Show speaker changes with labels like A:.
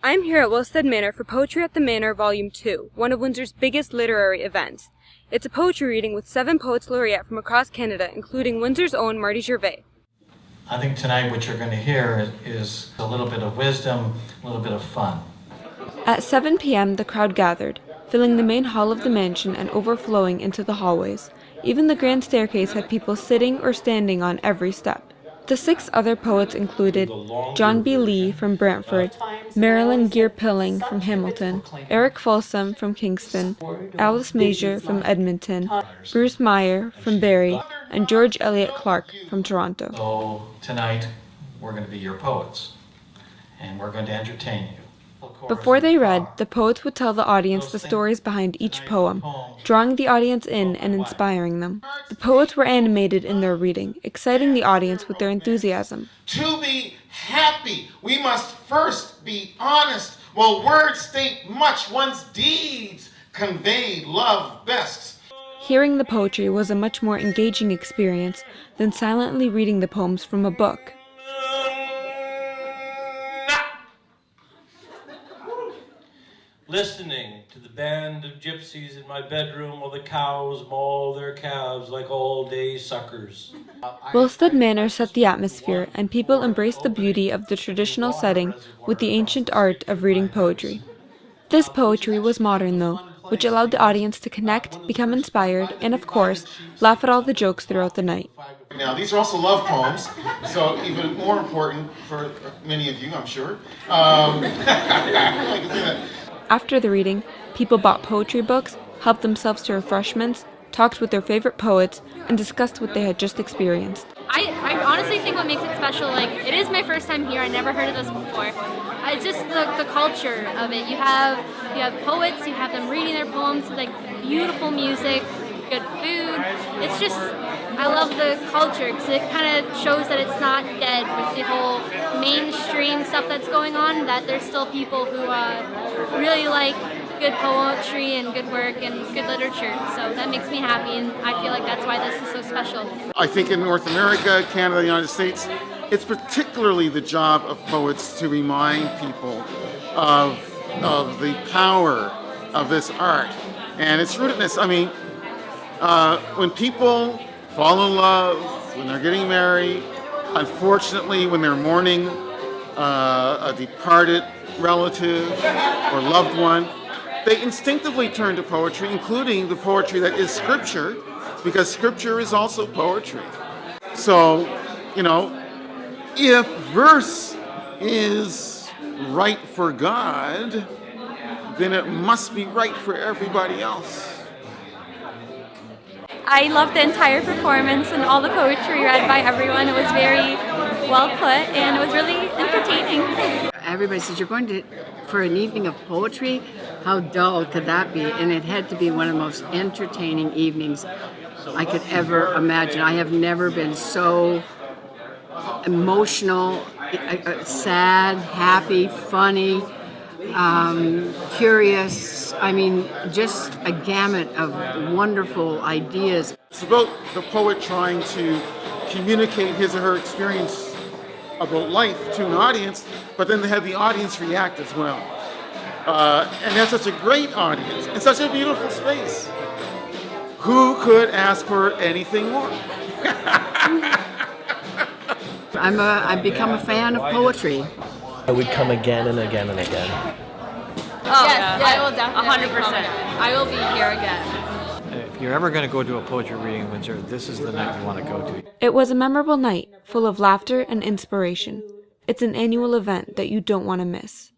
A: I'm here at Wilstead Manor for Poetry at the Manor Volume 2, one of Windsor's biggest literary events. It's a poetry reading with 7 poets laureate from across Canada, including Windsor's own Marty Gervais.
B: I think tonight what you're going to hear is a little bit of wisdom, a little bit of fun.
A: At 7 p.m., the crowd gathered, filling the main hall of the mansion and overflowing into the hallways. Even the grand staircase had people sitting or standing on every step. The 6 other poets included John B. Lee from Brantford, Marilyn Gear-Pilling from Hamilton, Eric Folsom from Kingston, Alice Major from Edmonton, Bruce Meyer from Barrie, and George Eliot Clark from Toronto.
B: So tonight we're going to be your poets, and we're going to entertain you.
A: Before they read, the poets would tell the audience the stories behind each poem, drawing the audience in and inspiring them. The poets were animated in their reading, exciting the audience with their enthusiasm.
C: To be happy, we must first be honest. While words state much, one's deeds convey love best.
A: Hearing the poetry was a much more engaging experience than silently reading the poems from a book.
D: Listening to the band of gypsies in my bedroom while the cows maul their calves like all-day suckers.
A: Wilstead Manor set the atmosphere, and people embraced the beauty of the traditional setting with the ancient art of reading poetry. This poetry was modern, though, which allowed the audience to connect, become inspired, and, of course, laugh at all the jokes throughout the night.
C: Now, these are also love poems, so even more important for many of you, I'm sure. I can say that.
A: After the reading, people bought poetry books, helped themselves to refreshments, talked with their favorite poets, and discussed what they had just experienced.
E: I honestly think what makes it special, it is my first time here, I never heard of this before. It's just the culture of it. You have poets, you have them reading their poems, beautiful music, good food. It's just, I love the culture because it kind of shows that it's not dead with the whole mainstream stuff that's going on, that there's still people who really like good poetry and good work and good literature. So that makes me happy, and I feel like that's why this is so special.
C: I think in North America, Canada, the United States, it's particularly the job of poets to remind people of the power of this art and its rootedness. I mean, when people fall in love, when they're getting married, unfortunately when they're mourning a departed relative or loved one, they instinctively turn to poetry, including the poetry that is scripture, because scripture is also poetry. So, if verse is right for God, then it must be right for everybody else.
F: I loved the entire performance and all the poetry read by everyone. It was very well put and it was really entertaining.
G: Everybody says, you're going for an evening of poetry? How dull could that be? And it had to be one of the most entertaining evenings I could ever imagine. I have never been so emotional, sad, happy, funny, curious. I mean, just a gamut of wonderful ideas.
C: It's about the poet trying to communicate his or her experience about life to an audience, but then they have the audience react as well. And that's such a great audience and such a beautiful space. Who could ask for anything more?
G: I've become a fan of poetry.
H: I would come again and again and again.
I: Oh, yes, I will definitely 100%. I will be here again.
J: If you're ever going to go to a poetry reading in Windsor, this is the night you want to go to.
A: It was a memorable night, full of laughter and inspiration. It's an annual event that you don't want to miss.